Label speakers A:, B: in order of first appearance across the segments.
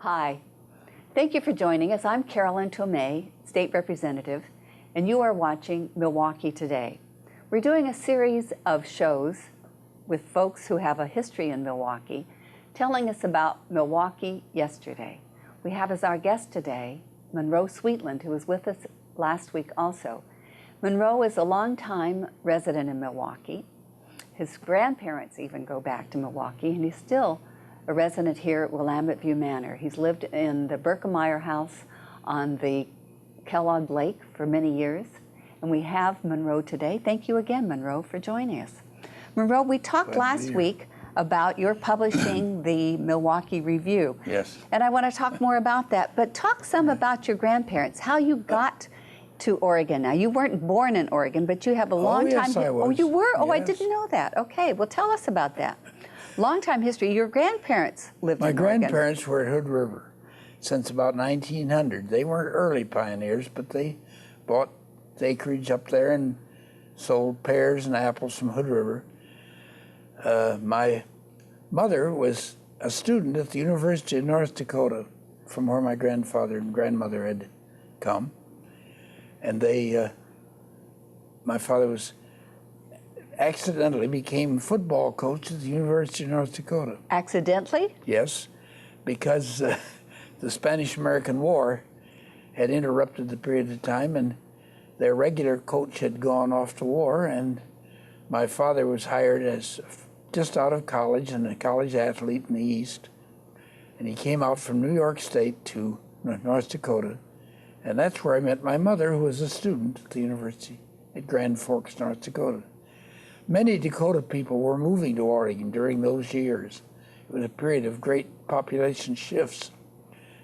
A: Hi. Thank you for joining us. I'm Carolyn Tomei, State Representative, and you are watching Milwaukee Today. We're doing a series of shows with folks who have a history in Milwaukee, telling us about Milwaukee yesterday. We have as our guest today Monroe Sweetland, who was with us last week also. Monroe is a longtime resident in Milwaukee. His grandparents even go back to Milwaukee, and he's still a resident here at Willamette View Manor. He's lived in the Berkemeyer house on the Kellogg Lake for many years, and we have Monroe today. Thank you again, Monroe, for joining us. Monroe, we talked last week about your publishing the Milwaukee Review.
B: Yes.
A: And I want to talk more about that, but talk some about your grandparents, how you got to Oregon. Now, you weren't born in Oregon, but you have a long time.
B: Yes, I was.
A: Oh, you were? Oh,
B: yes.
A: I didn't know that. Okay, well, tell us about that. Long time history. Your grandparents lived in Oregon.
B: My grandparents were at Hood River since about 1900. They weren't early pioneers, but they bought acreage up there and sold pears and apples from Hood River. My mother was a student at the University of North Dakota, from where my grandfather and grandmother had come. And my father accidentally became football coach at the University of North Dakota.
A: Accidentally?
B: Yes, because the Spanish-American War had interrupted the period of time, and their regular coach had gone off to war, and my father was hired as just out of college and a college athlete in the East, and he came out from New York State to North Dakota, and that's where I met my mother, who was a student at the university at Grand Forks, North Dakota. Many Dakota people were moving to Oregon during those years. It was a period of great population shifts,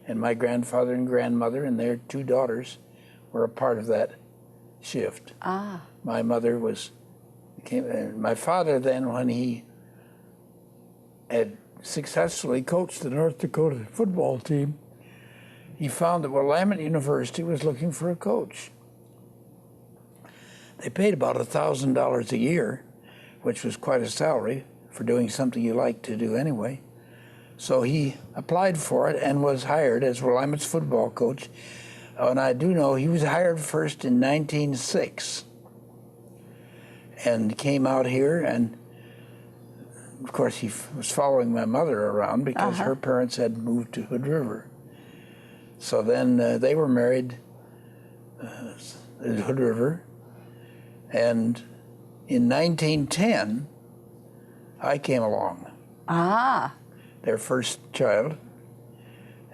B: and my grandfather and grandmother and their two daughters were a part of that shift.
A: Ah.
B: My mother my father then, when he had successfully coached the North Dakota football team, he found that Willamette University was looking for a coach. They paid about $1,000 a year, which was quite a salary for doing something you like to do anyway. So he applied for it and was hired as Willamette's football coach. And I do know he was hired first in 1906 and came out here, and of course he was following my mother around because her parents had moved to Hood River. So then they were married at Hood River, and in 1910, I came along.
A: Ah.
B: Their first child,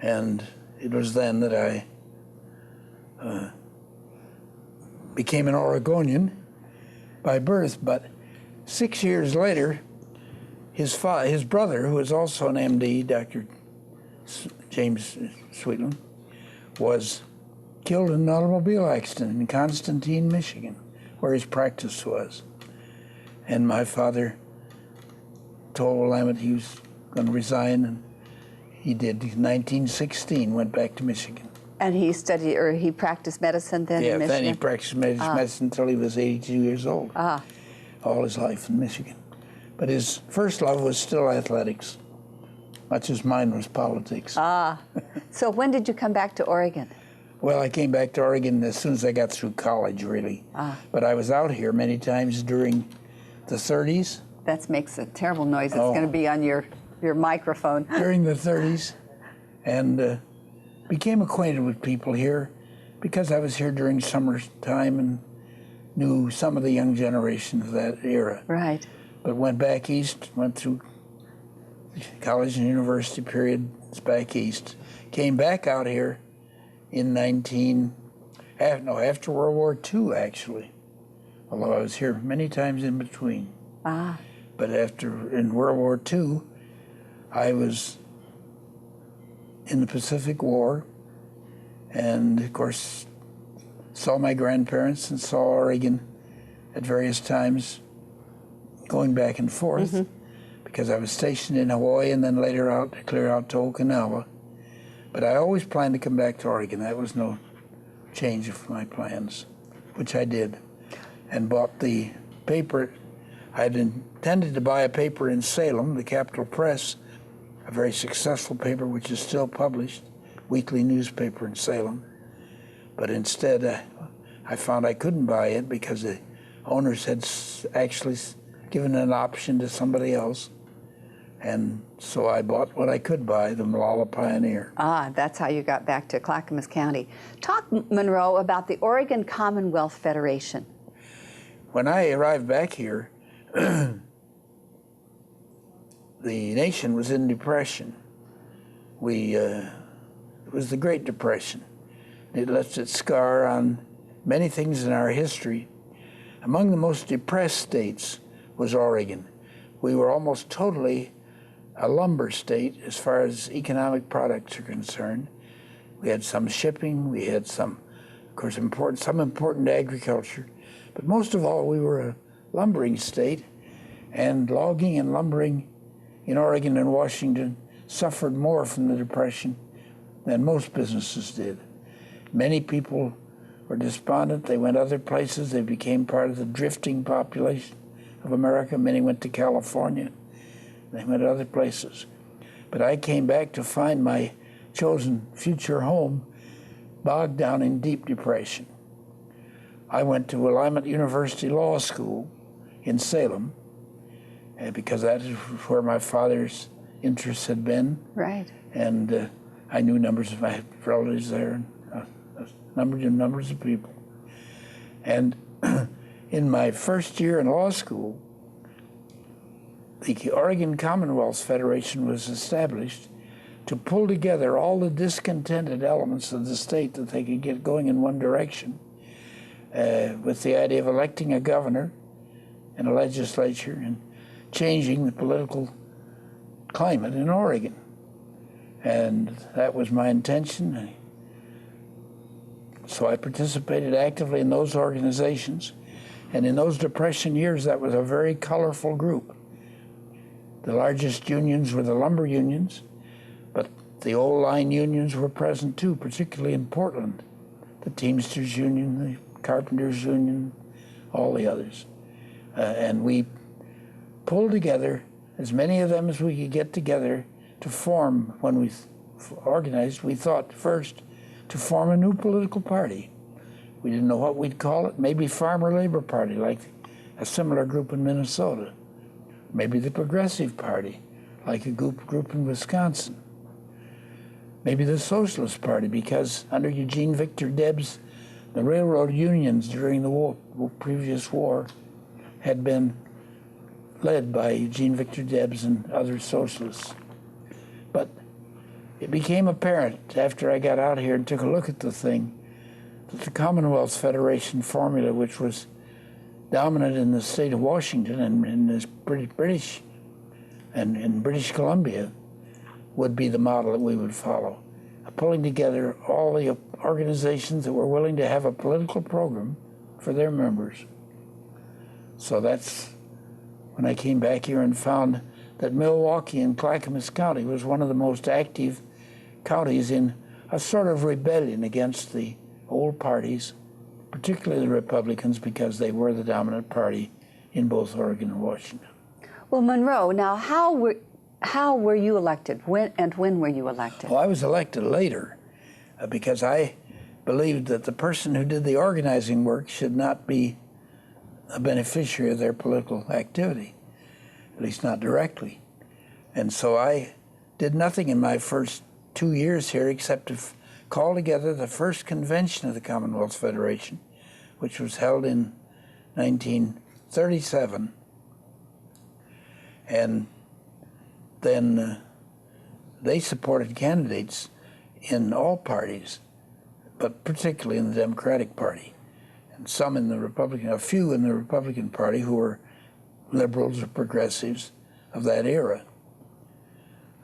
B: and it was then that I became an Oregonian by birth. But 6 years later, his brother, who was also an MD, Dr. James Sweetland, was killed in an automobile accident in Constantine, Michigan, where his practice was. And my father told Willamette he was going to resign, and he did. In 1916, went back to Michigan.
A: And he studied, or he practiced medicine then in Michigan?
B: Yeah, then he practiced medicine until he was 82 years old. All his life in Michigan. But his first love was still athletics, much as mine was politics.
A: So when did you come back to Oregon?
B: Well, I came back to Oregon as soon as I got through college, really. But I was out here many times during the 30s.
A: That makes a terrible noise. It's going to be on your microphone.
B: During the 30s, and became acquainted with people here because I was here during summertime and knew some of the young generation of that era.
A: Right.
B: But went back east, went through college and university period back east, came back out here in after World War II, actually, although I was here many times in between. But in World War II, I was in the Pacific War, and of course saw my grandparents and saw Oregon at various times, going back and forth, because I was stationed in Hawaii and then later clear out to Okinawa. But I always planned to come back to Oregon. That was no change of my plans, which I did, and bought the paper. I'd intended to buy a paper in Salem, the Capital Press, a very successful paper which is still published, weekly newspaper in Salem. But instead, I found I couldn't buy it because the owners had actually given an option to somebody else. And so I bought what I could buy, the Molalla Pioneer.
A: Ah, that's how you got back to Clackamas County. Talk, Monroe, about the Oregon Commonwealth Federation.
B: When I arrived back here, the nation was in depression. It was the Great Depression. It left its scar on many things in our history. Among the most depressed states was Oregon. We were almost totally a lumber state as far as economic products are concerned. We had some shipping, we had some, of course, some important agriculture, but most of all, we were a lumbering state, and logging and lumbering in Oregon and Washington suffered more from the Depression than most businesses did. Many people were despondent. They went other places. They became part of the drifting population of America. Many went to California. They went other places. But I came back to find my chosen future home bogged down in deep depression. I went to Willamette University Law School in Salem, because that is where my father's interests had been.
A: Right.
B: And I knew numbers of my relatives there, and numbers of people. And in my first year in law school, the Oregon Commonwealth Federation was established to pull together all the discontented elements of the state that they could get going in one direction, with the idea of electing a governor and a legislature and changing the political climate in Oregon. And that was my intention. So I participated actively in those organizations. And in those Depression years, that was a very colorful group. The largest unions were the lumber unions, but the old line unions were present too, particularly in Portland. The Teamsters Union, the Carpenters Union, all the others. And we pulled together as many of them as we could get together to form, when we organized, we thought first to form a new political party. We didn't know what we'd call it. Maybe Farmer Labor Party, like a similar group in Minnesota. Maybe the Progressive Party, like a group in Wisconsin. Maybe the Socialist Party, because under Eugene Victor Debs, the railroad unions during the previous war had been led by Eugene Victor Debs and other socialists. But it became apparent after I got out here and took a look at the thing that the Commonwealth Federation formula, which was dominant in the state of Washington and in this British and in British Columbia, would be the model that we would follow. Pulling together all the organizations that were willing to have a political program for their members. So that's when I came back here and found that Milwaukie in Clackamas County was one of the most active counties in a sort of rebellion against the old parties, particularly the Republicans, because they were the dominant party in both Oregon and Washington.
A: Well, Monroe, now how were you elected? When were you elected?
B: Well, I was elected later because I believed that the person who did the organizing work should not be a beneficiary of their political activity, at least not directly. And so I did nothing in my first 2 years here except to call together the first convention of the Commonwealth Federation, which was held in 1937. And then they supported candidates in all parties, but particularly in the Democratic Party, and some in the Republican, a few in the Republican Party who were liberals or progressives of that era.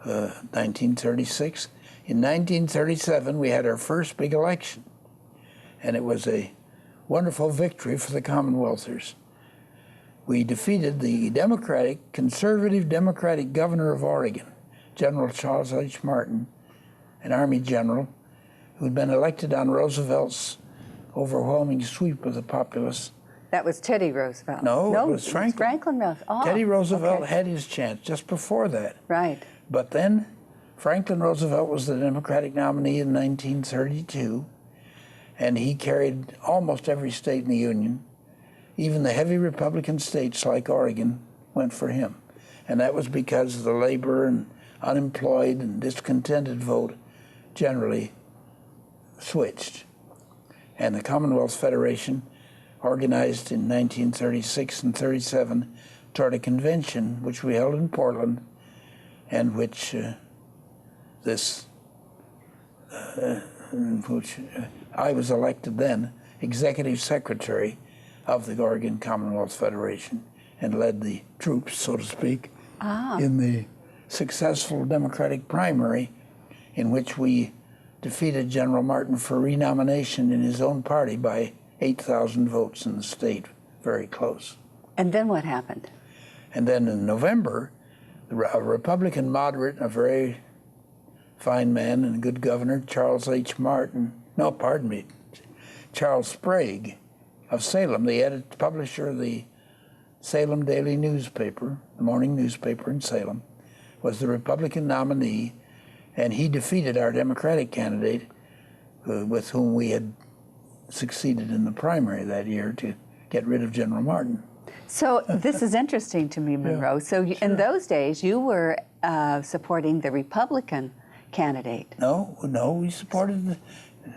B: 1936. In 1937, we had our first big election, and it was a wonderful victory for the Commonwealthers. We defeated the conservative Democratic governor of Oregon, General Charles H. Martin, an Army general who had been elected on Roosevelt's overwhelming sweep of the populace.
A: That was Teddy Roosevelt.
B: No, it was Franklin.
A: Franklin Roosevelt. Oh,
B: Teddy Roosevelt
A: okay.
B: had his chance just before that.
A: Right.
B: But then Franklin Roosevelt was the Democratic nominee in 1932, and he carried almost every state in the Union. Even the heavy Republican states like Oregon went for him. And that was because the labor and unemployed and discontented vote generally switched. And the Commonwealth Federation organized in 1936 and 37 toward a convention which we held in Portland, and which I was elected then executive secretary of the Oregon Commonwealth Federation and led the troops, so to speak, in the successful Democratic primary in which we defeated General Martin for renomination in his own party by 8,000 votes in the state, very close.
A: And then what happened?
B: And then in November, a Republican moderate, a very fine man and a good governor, Charles Sprague of Salem, the publisher of the Salem Daily newspaper, the morning newspaper in Salem, was the Republican nominee, and he defeated our Democratic candidate, with whom we had succeeded in the primary that year to get rid of General Martin.
A: So this is interesting to me, Monroe.
B: Yeah,
A: so in those days, you were supporting the Republican candidate.
B: No,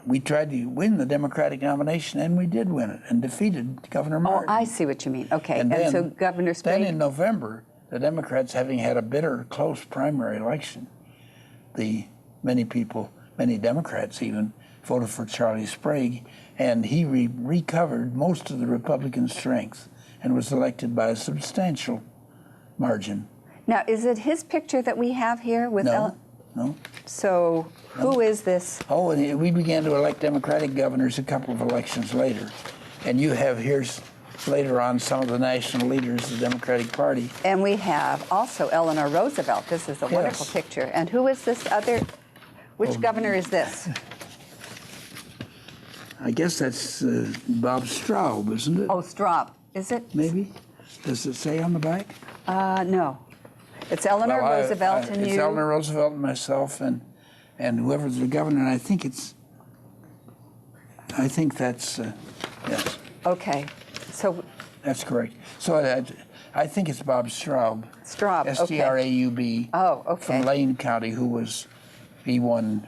B: we tried to win the Democratic nomination, and we did win it, and defeated Governor Martin.
A: Oh, I see what you mean. Okay,
B: and
A: so Governor Sprague...
B: Then in November, the Democrats, having had a bitter, close primary election, many Democrats even, voted for Charlie Sprague, and he recovered most of the Republican strength and was elected by a substantial margin.
A: Now, is it his picture that we have here with
B: No.
A: So who is this?
B: Oh, and we began to elect Democratic governors a couple of elections later. And you have here's later on some of the national leaders of the Democratic Party.
A: And we have also Eleanor Roosevelt. This is a wonderful picture. And who is this other? Which governor is this?
B: I guess that's Bob Straub, isn't it?
A: Oh, Straub. Is it?
B: Maybe. Does it say on the back?
A: No. It's Eleanor Roosevelt and
B: it's
A: you.
B: Eleanor Roosevelt and myself and whoever's the governor. And I think that's yes.
A: Okay. So.
B: That's correct. So I think it's Bob Straub.
A: Straub. Okay.
B: Straub.
A: Oh, okay.
B: From Lane County, he won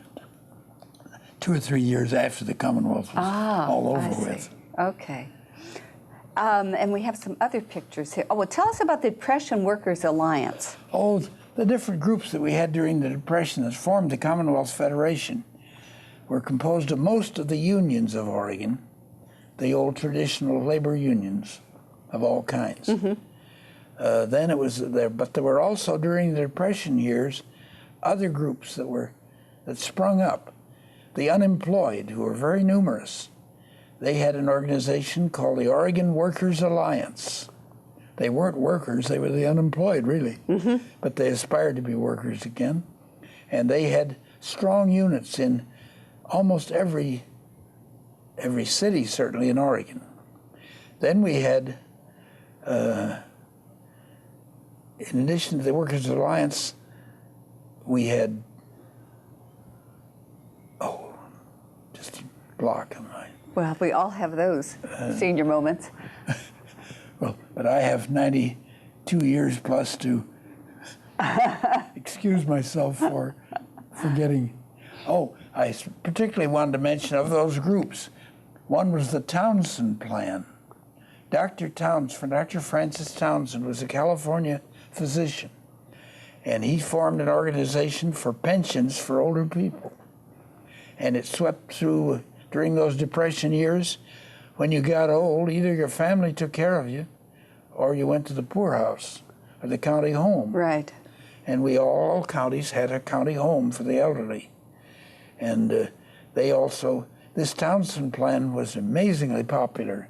B: 2 or 3 years after the Commonwealth was all over with.
A: Okay. And we have some other pictures here. Oh, well, tell us about the Depression Workers Alliance.
B: Oh, the different groups that we had during the Depression that formed the Commonwealth Federation were composed of most of the unions of Oregon, the old traditional labor unions of all kinds. Mm-hmm. Then it was there, but there were also during the Depression years other groups that sprung up. The unemployed, who were very numerous. They had an organization called the Oregon Workers Alliance. They weren't workers, they were the unemployed, really. Mm-hmm. But they aspired to be workers again. And they had strong units in almost every city, certainly in Oregon. Then we had, in addition to the Workers Alliance, we had, just a block on mine.
A: Well, we all have those senior moments.
B: Well, but I have 92 years plus to excuse myself for forgetting. Oh, I particularly wanted to mention of those groups. One was the Townsend Plan. Dr. Francis Townsend was a California physician, and he formed an organization for pensions for older people. And it swept through during those Depression years. When you got old, either your family took care of you or you went to the poorhouse or the county home.
A: Right.
B: And all counties had a county home for the elderly. And this Townsend Plan was amazingly popular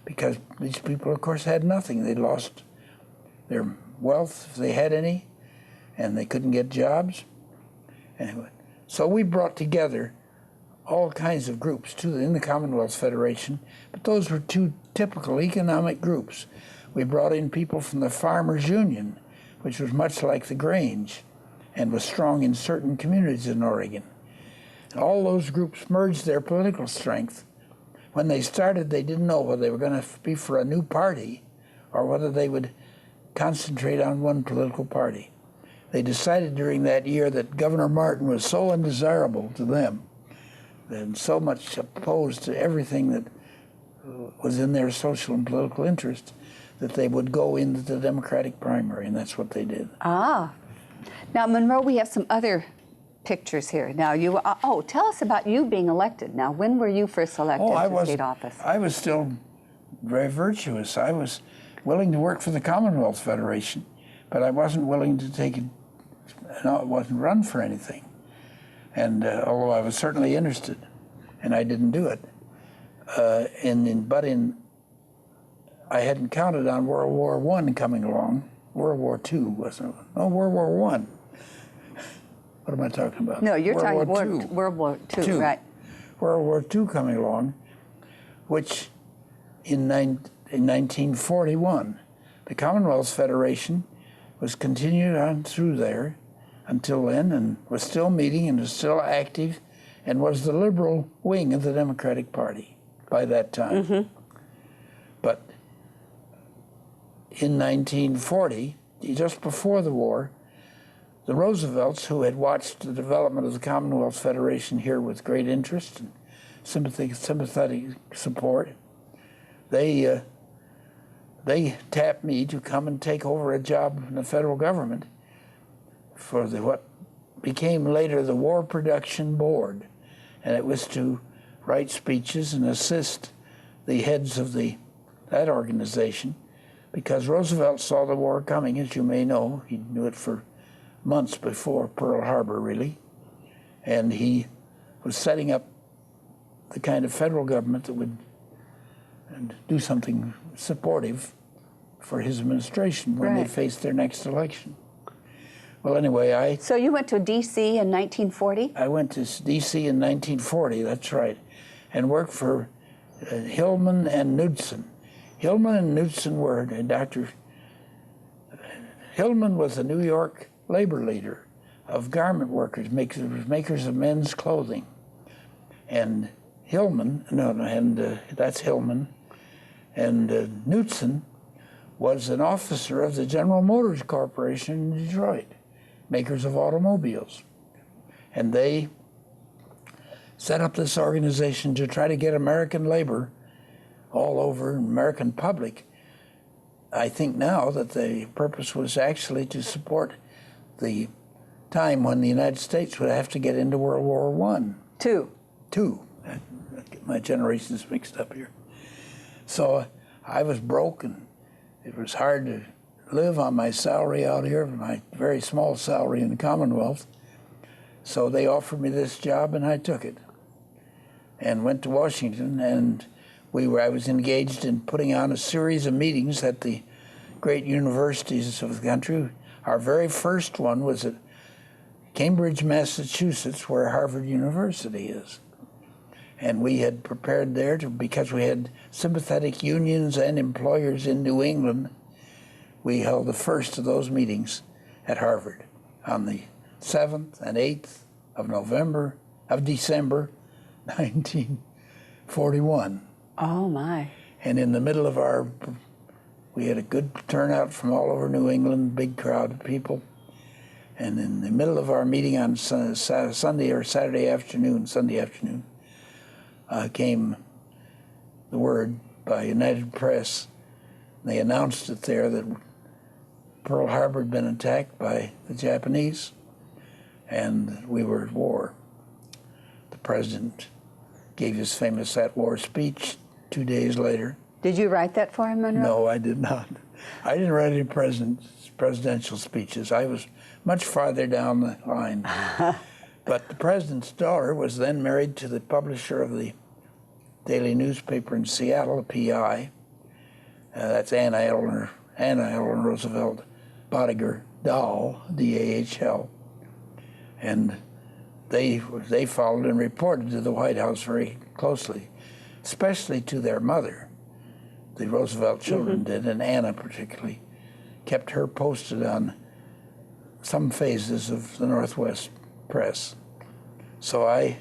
B: because these people, of course, had nothing. They lost their wealth, if they had any, and they couldn't get jobs. Anyway, so we brought together all kinds of groups in the Commonwealth Federation, but those were two typical economic groups. We brought in people from the Farmers Union, which was much like the Grange, and was strong in certain communities in Oregon. And all those groups merged their political strength. When they started, they didn't know whether they were going to be for a new party or whether they would concentrate on one political party. They decided during that year that Governor Martin was so undesirable to them and so much opposed to everything that was in their social and political interest that they would go into the Democratic primary, and that's what they did.
A: Ah. Now, Monroe, we have some other pictures here. Now, tell us about you being elected. Now, when were you first elected to state office?
B: I was still very virtuous. I was willing to work for the Commonwealth Federation, but I wasn't willing to take it, I wasn't run for anything. And although I was certainly interested, and I didn't do it. I hadn't counted on World War I coming along. World War II wasn't. No, World War I. What am I talking about?
A: No, you're talking World War II, right?
B: World War II coming along, which in 1941, the Commonwealth Federation was continued on through there until then, and was still meeting and was still active, and was the liberal wing of the Democratic Party by that time.
A: Mm-hmm.
B: But in 1940, just before the war, the Roosevelts, who had watched the development of the Commonwealth Federation here with great interest and sympathetic support, they tapped me to come and take over a job in the federal government for what became later the War Production Board, and it was to write speeches and assist the heads of that organization, because Roosevelt saw the war coming, as you may know. He knew it for months before Pearl Harbor, really, and he was setting up the kind of federal government that would do something supportive for his administration when they faced their next election. Well, anyway,
A: So you went to D.C. in 1940?
B: I went to D.C. in 1940, that's right, and worked for Hillman and Knudsen. Hillman and Knudsen were, Dr. Hillman was the New York labor leader of garment workers, makers of men's clothing. And that's Hillman. And Knudsen was an officer of the General Motors Corporation in Detroit, makers of automobiles. And they set up this organization to try to get American labor all over, American public. I think now that the purpose was actually to support the time when the United States would have to get into World War I.
A: Two.
B: My generation's mixed up here. So I was broke, and it was hard to live on my salary out here, my very small salary in the Commonwealth. So they offered me this job, and I took it and went to Washington, and I was engaged in putting on a series of meetings at the great universities of the country. Our very first one was at Cambridge, Massachusetts, where Harvard University is. And we had prepared there because we had sympathetic unions and employers in New England. We held the first of those meetings at Harvard on the 7th and 8th of December 1941.
A: Oh, my.
B: And in the middle of we had a good turnout from all over New England, big crowd of people. And in the middle of our meeting on Sunday or Sunday afternoon, came the word by United Press. They announced it there that Pearl Harbor had been attacked by the Japanese, and we were at war. The president gave his famous at-war speech 2 days later.
A: Did you write that for him, Monroe?
B: No, I did not. I didn't write any presidential speeches. I was much farther down the line. But the president's daughter was then married to the publisher of the daily newspaper in Seattle, the PI. That's Anna Eleanor Roosevelt Bodiger Dahl, D-A-H-L. And they followed and reported to the White House very closely, especially to their mother. The Roosevelt children did, and Anna particularly kept her posted on some phases of the Northwest Press. So I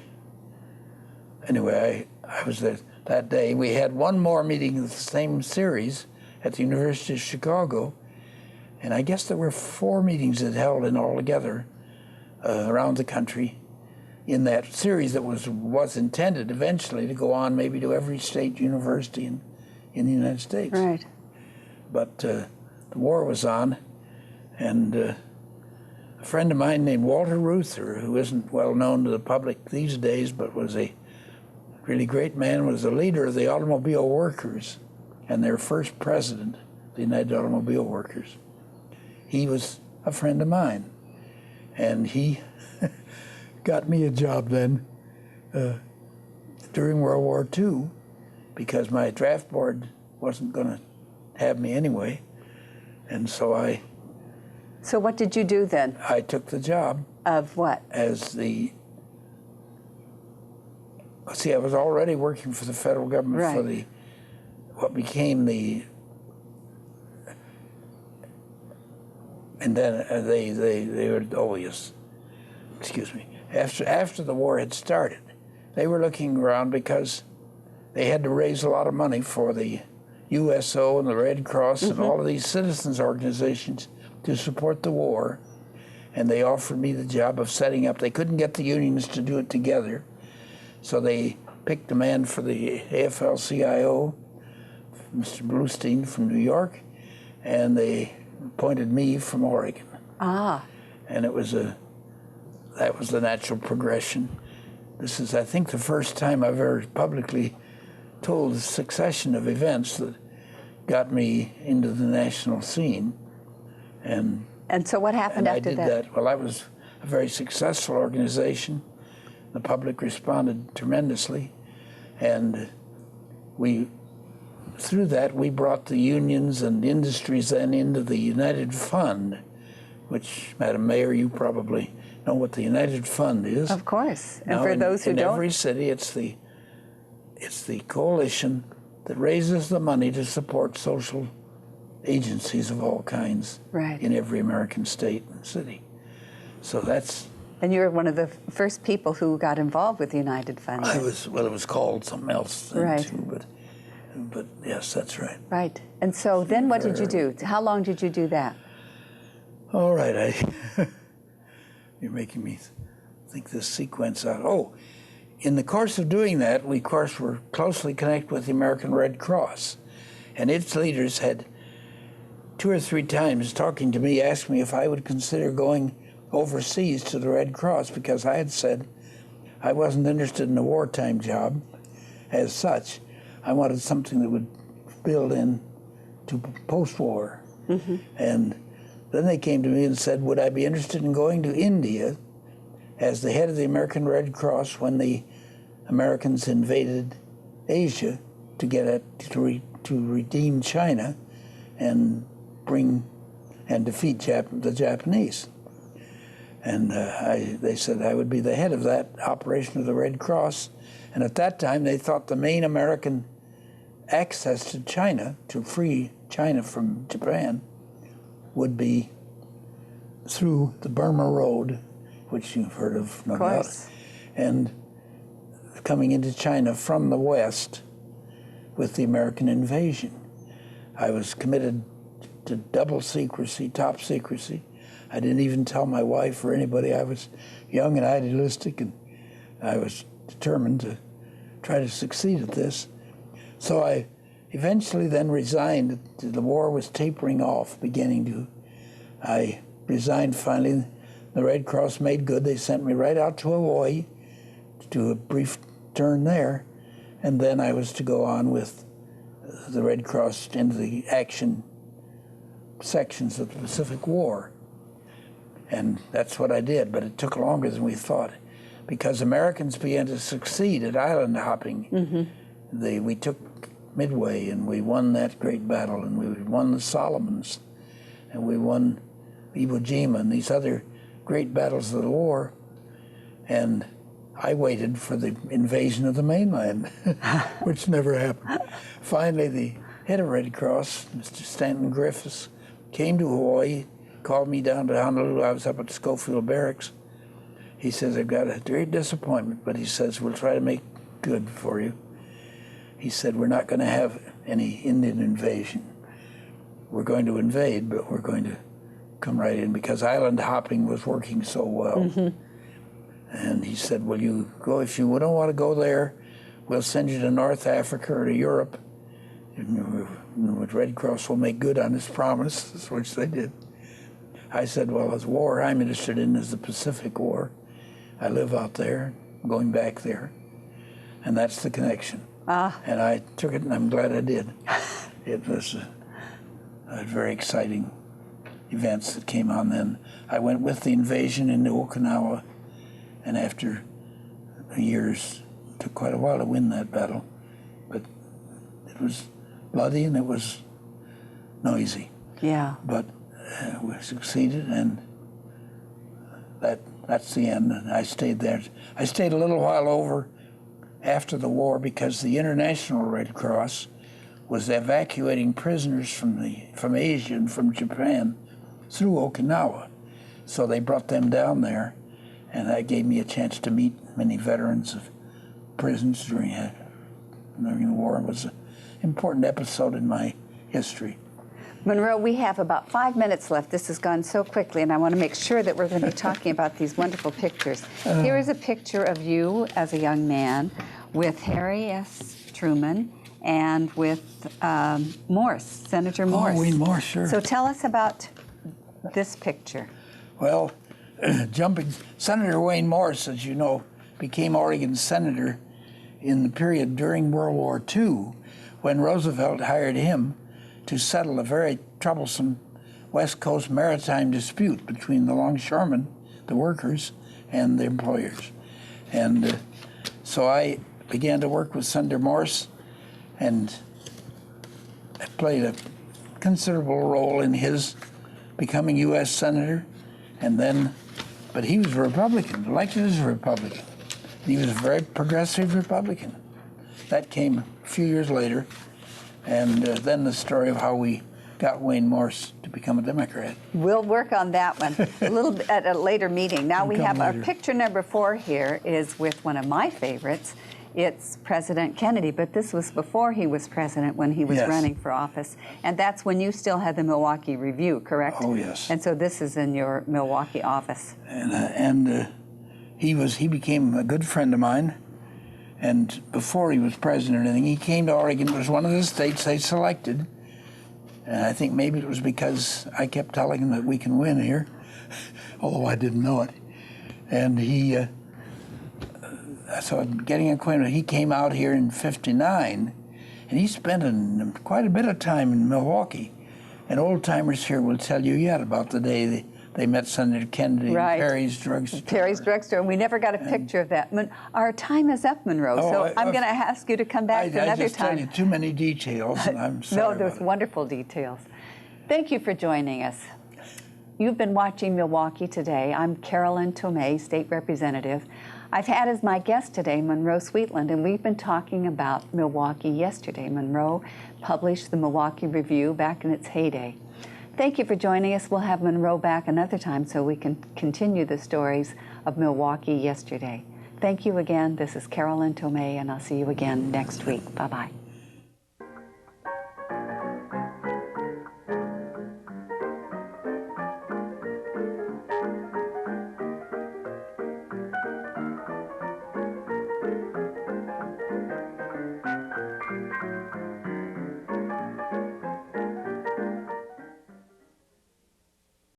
B: was there that day. We had one more meeting of the same series at the University of Chicago, and I guess there were 4 meetings that held in altogether around the country in that series that was intended eventually to go on maybe to every state university in the United States.
A: Right.
B: But the war was on, and a friend of mine named Walter Reuther, who isn't well known to the public these days, but was a really great man, was the leader of the automobile workers and their first president, the United Automobile Workers. He was a friend of mine, and he got me a job then during World War II, because my draft board wasn't going to have me anyway, and so
A: So what did you do then?
B: I took the job.
A: Of what?
B: As the, I was already working for the federal government,
A: right,
B: for what became the, and then they were, oh yes, excuse me, after the war had started, they were looking around because they had to raise a lot of money for the USO and the Red Cross and all of these citizens organizations to support the war, and they offered me the job of setting up. They couldn't get the unions to do it together, so they picked a man for the AFL-CIO, Mr. Bluestein from New York, and they appointed me from Oregon.
A: Ah.
B: And that was the natural progression. This is, I think, the first time I've ever publicly told a succession of events that got me into the national scene. And
A: so what happened after that?
B: I did that. Well, that was a very successful organization. The public responded tremendously. And through that, we brought the unions and industries then into the United Fund, which, Madam Mayor, you probably know what the United Fund is.
A: Of course. And
B: now,
A: for those who
B: in
A: don't,
B: every city, it's the coalition that raises the money to support social agencies of all kinds,
A: right,
B: in every American state and city. So that's...
A: And you were one of the first people who got involved with the United Fund.
B: It was called something else then,
A: right,
B: too, but yes, that's right.
A: Right. And so then what did you do? How long did you do that?
B: All right, you're making me think this sequence out. Oh, in the course of doing that, we, of course, were closely connected with the American Red Cross, and its leaders had 2 or 3 times talking to me, asked me if I would consider going overseas to the Red Cross, because I had said I wasn't interested in a wartime job as such. I wanted something that would build in to post-war. And then they came to me and said, would I be interested in going to India as the head of the American Red Cross when the Americans invaded Asia to to redeem China and defeat the Japanese. And they said I would be the head of that operation of the Red Cross. And at that time, they thought the main American access to China, to free China from Japan, would be through the Burma Road, which you've heard of, no doubt, and coming into China from the West with the American invasion. I was committed to double secrecy, top secrecy. I didn't even tell my wife or anybody. I was young and idealistic, and I was determined to try to succeed at this. So I eventually then resigned. The war was tapering off, beginning to. I resigned finally. The Red Cross made good. They sent me right out to Hawaii to do a brief turn there, and then I was to go on with the Red Cross into the action sections of the Pacific War. And that's what I did, but it took longer than we thought, because Americans began to succeed at island hopping. We took Midway, and we won that great battle, and we won the Solomons, and we won Iwo Jima, and these other great battles of the war. And I waited for the invasion of the mainland, which never happened. Finally, the head of Red Cross, Mr. Stanton Griffiths, came to Hawaii called me down to Honolulu. I was up at Schofield Barracks. He says, I've got a great disappointment, but he says, we'll try to make good for you. He said, we're not going to have any Indian invasion. We're going to invade, but we're going to come right in because island hopping was working so well. Mm-hmm. And he said, well, you go, if you don't want to go there, we'll send you to North Africa or to Europe. And the Red Cross will make good on his promise, which they did. I said, well, the war I'm interested in is the Pacific War. I live out there, going back there, and that's the connection. And I took it, and I'm glad I did. It was a very exciting events that came on then. I went with the invasion into Okinawa, and after years, it took quite a while to win that battle, but it was bloody and it was noisy.
A: Yeah.
B: But we succeeded, and that's the end. And I stayed there. I stayed a little while over after the war because the International Red Cross was evacuating prisoners from Asia and from Japan through Okinawa. So they brought them down there, and that gave me a chance to meet many veterans of prisons during the war. It was an important episode in my history.
A: Monroe, we have about 5 minutes left. This has gone so quickly, and I want to make sure that we're going to be talking about these wonderful pictures. Here is a picture of you as a young man with Harry S. Truman and with Morse, Senator Morse.
B: Oh, Wayne Morse, sure.
A: So tell us about this picture.
B: Well, Senator Wayne Morse, as you know, became Oregon's senator in the period during World War II when Roosevelt hired him to settle a very troublesome West Coast maritime dispute between the longshoremen, the workers, and the employers. And so I began to work with Senator Morse, and I played a considerable role in his becoming U.S. Senator. And then, but he was a Republican, elected as a Republican. He was a very progressive Republican. That came a few years later. And then the story of how we got Wayne Morse to become a Democrat.
A: We'll work on that one a little bit at a later meeting. Now we have our picture number 4 here is with one of my favorites. It's President Kennedy, but this was before he was president when he was running for office. And that's when you still had the Milwaukie Review, correct?
B: Oh, yes.
A: And so this is in your Milwaukie office.
B: And he became a good friend of mine. And before he was president or anything, he came to Oregon. It was one of the states they selected. And I think maybe it was because I kept telling him that we can win here, although I didn't know it. And so getting acquainted, he came out here in '59, and he spent quite a bit of time in Milwaukie. And old-timers here will tell you yet about the day they met Senator Kennedy in Perry's Drugstore.
A: Perry's Drugstore, and we never got a picture of that. Our time is up, Monroe, so I'm going to ask you to come back another time. I just tell you
B: too many details, and I'm sorry.
A: No, there's wonderful details. Thank you for joining us. You've been watching Milwaukie Today. I'm Carolyn Tomei, State Representative. I've had as my guest today Monroe Sweetland, and we've been talking about Milwaukie yesterday. Monroe published the Milwaukie Review back in its heyday. Thank you for joining us. We'll have Monroe back another time so we can continue the stories of Milwaukie yesterday. Thank you again. This is Carolyn Tomei, and I'll see you again next week. Bye-bye.